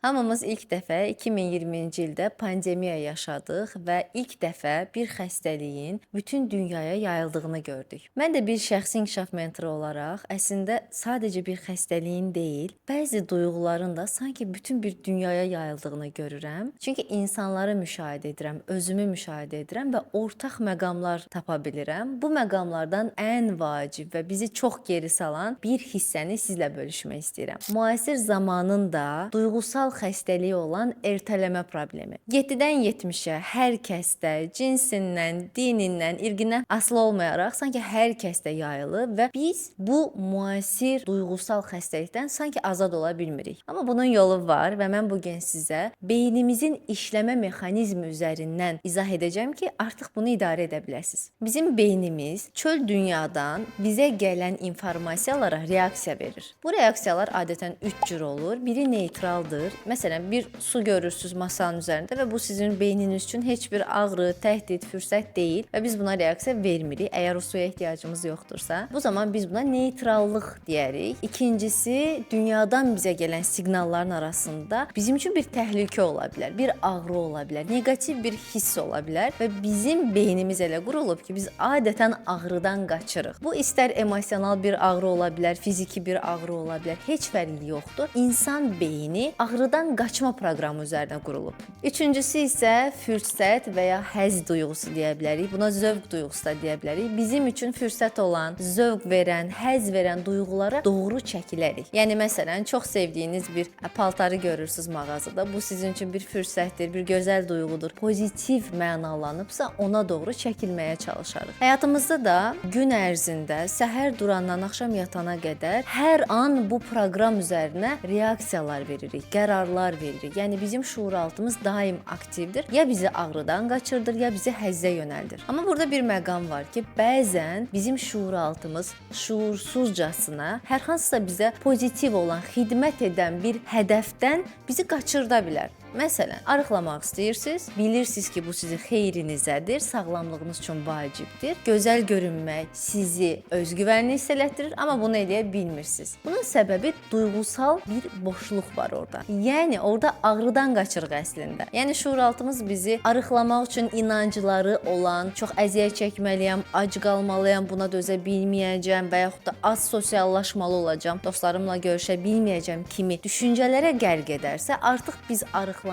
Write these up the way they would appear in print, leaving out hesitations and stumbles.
Hamımız ilk dəfə 2020-ci ildə pandemiya yaşadıq və ilk dəfə bir xəstəliyin bütün dünyaya yayıldığını gördük. Mən də bir şəxsi inkişaf mentoru olaraq əslində sadəcə bir xəstəliyin deyil, bəzi duyğuların da sanki bütün bir dünyaya yayıldığını görürəm. Çünki insanları müşahidə edirəm, özümü müşahidə edirəm və ortaq məqamlar tapa bilirəm. Bu məqamlardan ən vacib və bizi çox geri salan bir hissəni sizlə bölüşmək istəyirəm. Müasir zamanın da duyğusal xəstəliyi olan ertələmə problemi. 7-dən 70-ə hər kəsdə cinsindən, dinindən, irqindən asılı olmayaraq sanki hər kəsdə yayılıb və biz bu müasir duyğusal xəstəlikdən sanki azad ola bilmirik. Amma bunun yolu var və mən bu gün sizə beynimizin işləmə mexanizmi üzərindən izah edəcəm ki, artıq bunu idarə edə biləsiniz. Bizim beynimiz çöl dünyadan bizə gələn informasiyalara reaksiya verir. Bu reaksiyalar adətən 3 cür olur. Biri neytraldır. Məsələn, bir su görürsüz masanın üzərində və bu sizin beyniniz üçün heç bir ağrı, təhdid, fürsət deyil və biz buna reaksiya vermirik. Əgər o suya ehtiyacımız yoxdursa, bu zaman biz buna neytrallıq deyərik. İkincisi, dünyadan bizə gələn siqnalların arasında bizim üçün bir təhlükə ola bilər, bir ağrı ola bilər, neqativ bir hiss ola bilər və bizim beynimiz elə qurulub ki, biz adətən ağrıdan qaçırıq. Bu istər emosional bir ağrı ola bilər, fiziki bir ağrı ola bilər, heç fərqi yoxdur. İnsan beyni ağrıdan qaçma proqramı üzərinə qurulub. Üçüncüsü isə fürsət və ya həzz duyğusu deyə bilərik. Buna zövq duyğusu da deyə bilərik. Bizim üçün fürsət olan, zövq verən, həzz verən duyğulara doğru çəkilərik. Yəni məsələn, çox sevdiyiniz bir paltarı görürsüz mağazada. Bu sizin üçün bir fürsətdir, bir gözəl duyğudur. Pozitiv mənalanıbsa ona doğru çəkilməyə çalışarıq. Həyatımızda da gün ərzində səhər durandan axşam yatana qədər hər an bu proqram üzərinə reaksiyalar veririk, qərarlar veririk. Yəni bizim şuuraltımız daim aktivdir. Ya bizi ağrıdan qaçırdır, ya bizi həzzə yönəldir. Amma burada bir məqam var ki, bəzən bizim şuuraltımız şuursuzcasına hər hansısa bizə pozitiv olan, xidmət edən bir hədəfdən bizi qaçırda bilər. Məsələn, arıqlamaq istəyirsiniz, bilirsiniz ki, bu sizin xeyrinizədir, sağlamlığınız üçün vacibdir. Gözəl görünmək sizi özgüvənli hiss elətdirir, amma bunu eləyə bilmirsiniz. Bunun səbəbi duyğusal bir boşluq var orada. Yəni orada ağrıdan qaçırıq əslində. Yəni şuuraltımız bizi arıqlamaq üçün inancları olan, çox əziyyət çəkməliyəm, ac qalmalıyam, buna dözə bilməyəcəm və yaxud da az sosiallaşmalı olacağam, dostlarımla görüşə bilməyəcəm kimi düşüncələrə qərq edərsə, artıq biz arıqlamağa,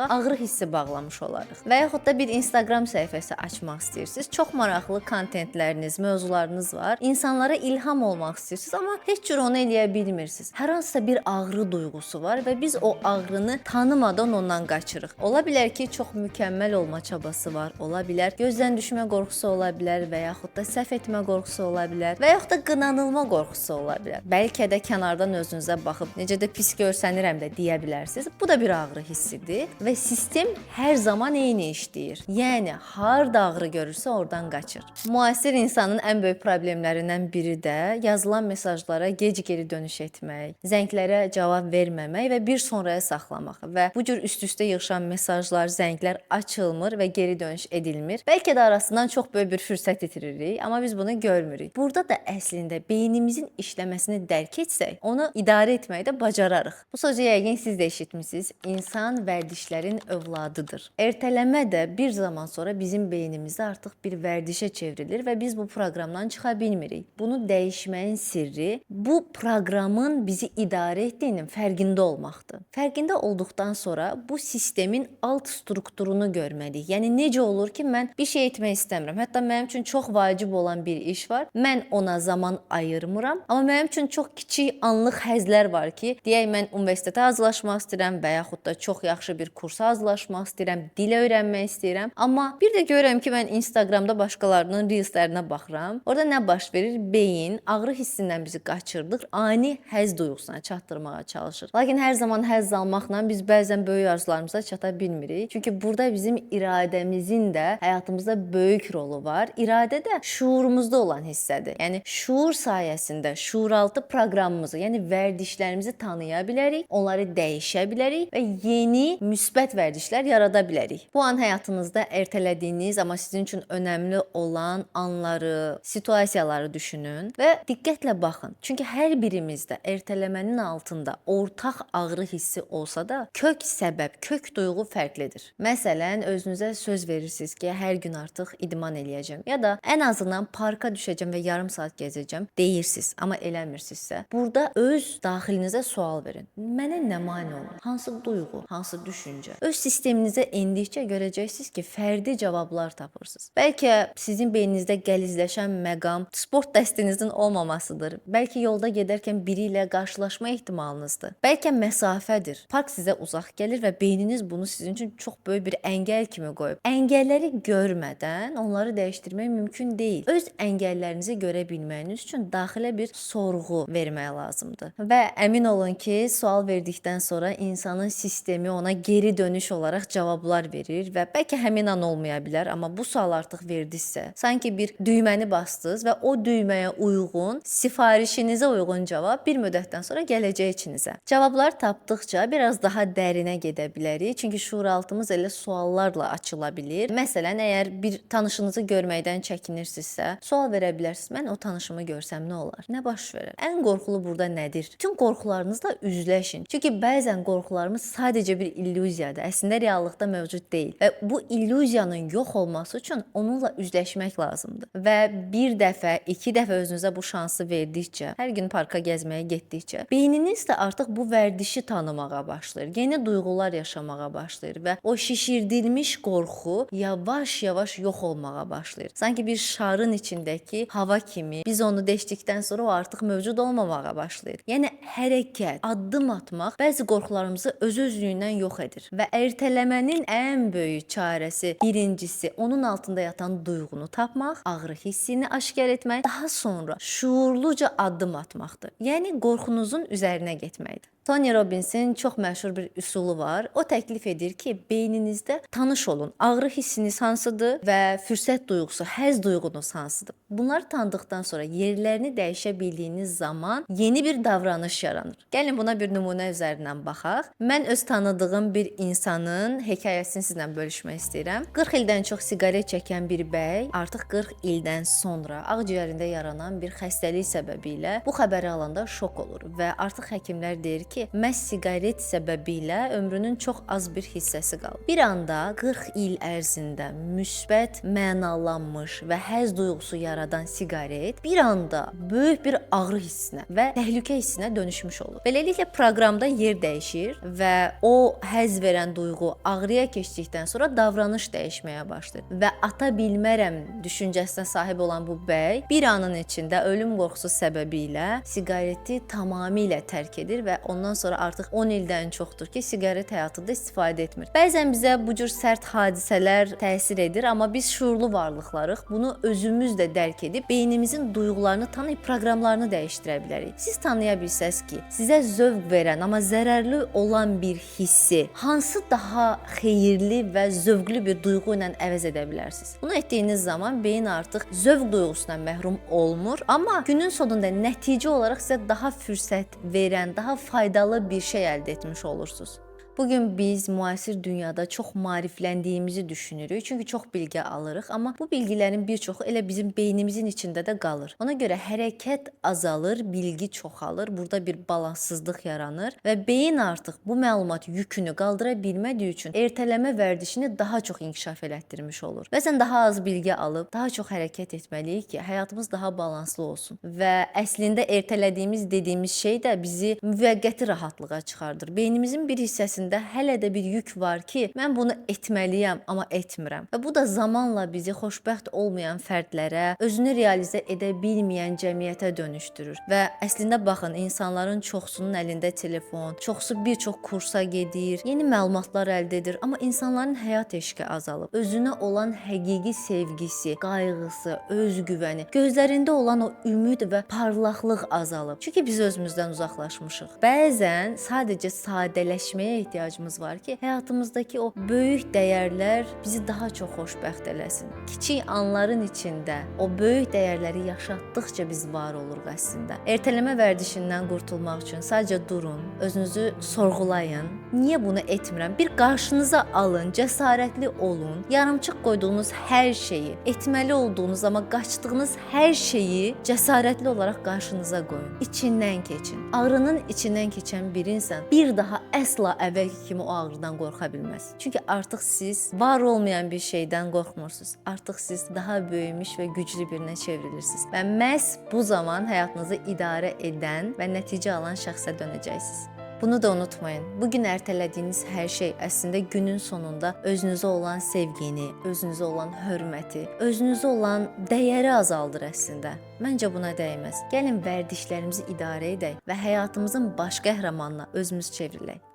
ağrı hissi bağlamış olarıq. Və yaxud da bir Instagram səhifəsi açmaq istəyirsiniz. Çox maraqlı kontentləriniz, mövzularınız var. İnsanlara ilham olmaq istəyirsiniz, amma heç cür onu eləyə bilmirsiniz. Hər hansısa bir ağrı duyğusu var və biz o ağrını tanımadan ondan qaçırıq. Ola bilər ki, çox mükəmməl olma çabası var. Ola bilər gözdən düşmə qorxusu ola bilər və yaxud da səhv etmə qorxusu ola bilər və yaxud da qınanılma qorxusu ola bilər. Bəlkə də kənardan özünüzə baxıb necə də pis görsənirəm də deyə bilərsiniz. Bu da bir ağrı hissidir. Və sistem hər zaman eyni işləyir. Yəni, harda ağrı görürsə oradan qaçır. Müasir insanın ən böyük problemlərindən biri də yazılan mesajlara gec geri dönüş etmək, zənglərə cavab verməmək və bir sonraya saxlamaq və bu cür üst-üstə yığışan mesajlar, zənglər açılmır və geri dönüş edilmir. Bəlkə də arasından çox böyük bir fürsət itiririk, amma biz bunu görmürük. Burada da əslində beynimizin işləməsini dərk etsək, onu idarə etməyi də bacararıq. Bu sözü yəqin siz də eşitmisiniz. İnsan vərdişlərin övladıdır. Ertələmə də bir zaman sonra bizim beynimizdə artıq bir vərdişə çevrilir və biz bu proqramdan çıxa bilmirik. Bunu dəyişməyin sirri bu proqramın bizi idarə etdiyinin fərqində olmaqdır. Fərqində olduqdan sonra bu sistemin alt strukturunu görməliyik. Yəni necə olur ki, mən bir şey etmək istəmirəm. Hətta mənim üçün çox vacib olan bir iş var. Mən ona zaman ayırmıram, amma mənim üçün çox kiçik anlıq həzlər var ki, deyək mən universitetə hazırlaşmaq istəyirəm və yaxud da çox yaxşı bir kursa hazırlaşmaq istəyirəm, dil öyrənmək istəyirəm. Amma bir də görürəm ki, mən Instagramda başqalarının reelslərinə baxıram. Orada nə baş verir? Beyin ağrı hissindən bizi qaçırdır, ani həzz duyğusuna çatdırmağa çalışır. Lakin hər zaman həzz almaqla biz bəzən böyük arzularımıza çata bilmirik. Çünki burada bizim iradəmizin də həyatımızda böyük rolu var. İradə də şuurumuzda olan hissədir. Yəni şuur sayəsində şuuraltı proqramımızı, yəni vərdişlərimizi tanıya bilərik, onları dəyişə bilərik və yeni yeni müsbət vərdişlər yarada bilərik. Bu an həyatınızda ertələdiyiniz, amma sizin üçün önəmli olan anları, situasiyaları düşünün və diqqətlə baxın. Çünki hər birimizdə ertələmənin altında ortaq ağrı hissi olsa da, kök səbəb, kök duyğu fərqlidir. Məsələn, özünüzə söz verirsiniz ki, hər gün artıq idman eləyəcəm ya da ən azından parka düşəcəm və yarım saat gəzəcəm deyirsiniz, amma eləmirsinizsə, burada öz daxilinizə sual verin. Mənə nə mane olur? Hansı duyğu, hansı düşüncə? Öz sisteminizə endikcə görəcəksiniz ki, fərdi cavablar tapırsınız. Bəlkə sizin beyninizdə qəlizləşən məqam sport dəstinizin olmamasıdır. Bəlkə yolda gedərkən biri ilə qarşılaşma ehtimalınızdır. Bəlkə məsafədir. Park sizə uzaq gəlir və beyniniz bunu sizin üçün çox böyük bir əngəl kimi qoyub. Əngəlləri görmədən onları dəyişdirmək mümkün deyil. Öz əngəllərinizi görə bilməyiniz üçün daxilə bir sorğu vermək lazımdır. Və əmin olun ki, sual verdikdən sonra insanın sistemi ona geri dönüş olaraq cavablar verir və bəlkə həmin an olmaya bilər, amma bu sual artıq verdinizsə, sanki bir düyməni bastınız və o düyməyə uyğun, sifarişinizə uyğun cavab bir müddətdən sonra gələcək içinizə. Cavablar tapdıqca biraz daha dərinə gedə bilərik, çünki şuuraltımız elə suallarla açıla bilir. Məsələn, əgər bir tanışınızı görməkdən çəkinirsinizsə, sual verə bilərsiniz. Mən o tanışımı görsəm nə olar? Nə baş verər? Ən qorxulu burada nədir? Bütün qorxularınızla üzləşin. Çünki bəzən qorxularımız sadəcə bir illüziyadır. Əslində reallıqda mövcud deyil və bu illüziyanın yox olması üçün onunla üzləşmək lazımdır. Və bir dəfə, iki dəfə özünüzə bu şansı verdikcə, hər gün parka gəzməyə getdikcə, beyniniz də artıq bu vərdişi tanımağa başlayır. Yeni duyğular yaşamağa başlayır və o şişirdilmiş qorxu yavaş-yavaş yox olmağa başlayır. Sanki bir şarın içindəki hava kimi biz onu deşdikdən sonra o artıq mövcud olmamağa başlayır. Yəni hərəkət, addım atmaq bəzi qorxularımızı öz-özlüyündən yox edir və ertələmənin ən böyük çarəsi birincisi onun altında yatan duyğunu tapmaq, ağrı hissini aşkar etmək, daha sonra şuurluca addım atmaqdır. Yəni qorxunuzun üzərinə getməkdir. Tony Robbins'in çox məşhur bir üsulu var. O təklif edir ki, beyninizdə tanış olun. Ağrı hissiniz hansıdır və fürsət duyğusu, həzz duyğunuz hansıdır? Bunları tanıdıqdan sonra yerlərini dəyişə bildiyiniz zaman yeni bir davranış yaranır. Gəlin buna bir nümunə üzərindən baxaq. Mən öz tanıdığım bir insanın hekayəsini sizlə bölüşmək istəyirəm. 40 ildən çox siqaret çəkən bir bəy artıq 40 ildən sonra ağciyərində yaranan bir xəstəlik səbəbilə bu xəbəri alanda şok olur və artıq həkimlər deyir ki, məhz siqaret səbəbilə ömrünün çox az bir hissəsi qalır. Bir anda 40 il ərzində müsbət, mənalanmış və həzz duyğusu yaradan siqaret bir anda böyük bir ağrı hissinə və təhlükə hissinə dönüşmüş olur. Beləliklə proqramda yer dəyişir və o həzz verən duyğu ağrıya keçdikdən sonra davranış dəyişməyə başlayır və ata bilmərəm düşüncəsinə sahib olan bu bəy bir anın içində ölüm qorxusu səbəbilə siqareti tamamilə tərk edir və ondan sonra artıq 10 ildən çoxdur ki, siqaret həyatında istifadə etmir. Bəzən bizə bu cür sərt hadisələr təsir edir, amma biz şuurlu varlıqlarıq. Bunu özümüz də dərk edib beynimizin duyğularını tanıyıb proqramlarını dəyişdirə bilərik. Siz tanıya bilsəz ki, sizə zövq verən, amma zərərli olan bir hissi hansı daha xeyirli və zövqlü bir duyğu ilə əvəz edə bilərsiniz? Bunu etdiyiniz zaman beyin artıq zövq duyğusundan məhrum olmur, amma günün sonunda nəticə olaraq sizə daha fürsət verən, daha faydalı bir şey əldə etmiş olursunuz. Bugün biz müasir dünyada çox maarifləndiyimizi düşünürük. Çünki çox bilgi alırıq, amma bu bilgilərin bir çoxu elə bizim beynimizin içində də qalır. Ona görə hərəkət azalır, bilgi çoxalır. Burada bir balanssızlıq yaranır və beyin artıq bu məlumat yükünü qaldıra bilmədiyi üçün ertələmə vərdişini daha çox inkişaf elətdirmiş olur. Bəzən daha az bilgi alıb, daha çox hərəkət etməliyik ki, həyatımız daha balanslı olsun. Və əslində ertələdiyimiz dediyimiz şey də bizi müvəqqəti rahatlığa çıxardır. Beynimizin bir hissəsində hələ də bir yük var ki, mən bunu etməliyəm, amma etmirəm. Və bu da zamanla bizi xoşbəxt olmayan fərdlərə, özünü realizə edə bilməyən cəmiyyətə dönüşdürür. Və əslində baxın, insanların çoxsunun əlində telefon, çoxsu bir çox kursa gedir, yeni məlumatlar əldə edir, amma insanların həyat eşqi azalıb. Özünə olan həqiqi sevgisi, qayğısı, özgüvəni, gözlərində olan o ümid və parlaqlıq azalıb. Çünki biz özümüzdən uzaqlaşmışıq. Bəzən sadəcə sadələşməyə ehtiyacımız var ki, həyatımızdakı o böyük dəyərlər bizi daha çox xoşbəxt eləsin. Kiçik anların içində o böyük dəyərləri yaşatdıqca biz var oluruq əslində. Ertələmə vərdişindən qurtulmaq üçün sadəcə durun, özünüzü sorğulayın Niyə bunu etmirəm? Bir qarşınıza alın, cəsarətli olun. Yarımçıq qoyduğunuz hər şeyi, etməli olduğunuz amma qaçdığınız hər şeyi cəsarətli olaraq qarşınıza qoyun. İçindən keçin. Ağrının içindən keçən bir insan bir daha əsla əvvəlki kimi o ağrıdan qorxa bilməz. Çünki artıq siz var olmayan bir şeydən qorxmursunuz. Artıq siz daha böyümüş və güclü birinə çevrilirsiniz. Və məhz bu zaman həyatınızı idarə edən və nəticə alan şəxsə dönəcəksiniz. Bunu da unutmayın. Bugün ertələdiyiniz hər şey əslində günün sonunda özünüzə olan sevgini, özünüzə olan hörməti, özünüzə olan dəyəri azaldır əslində. Məncə buna dəyməz. Gəlin vərdişlərimizi idarə edək və həyatımızın baş qəhrəmanına özümüz çevrilək.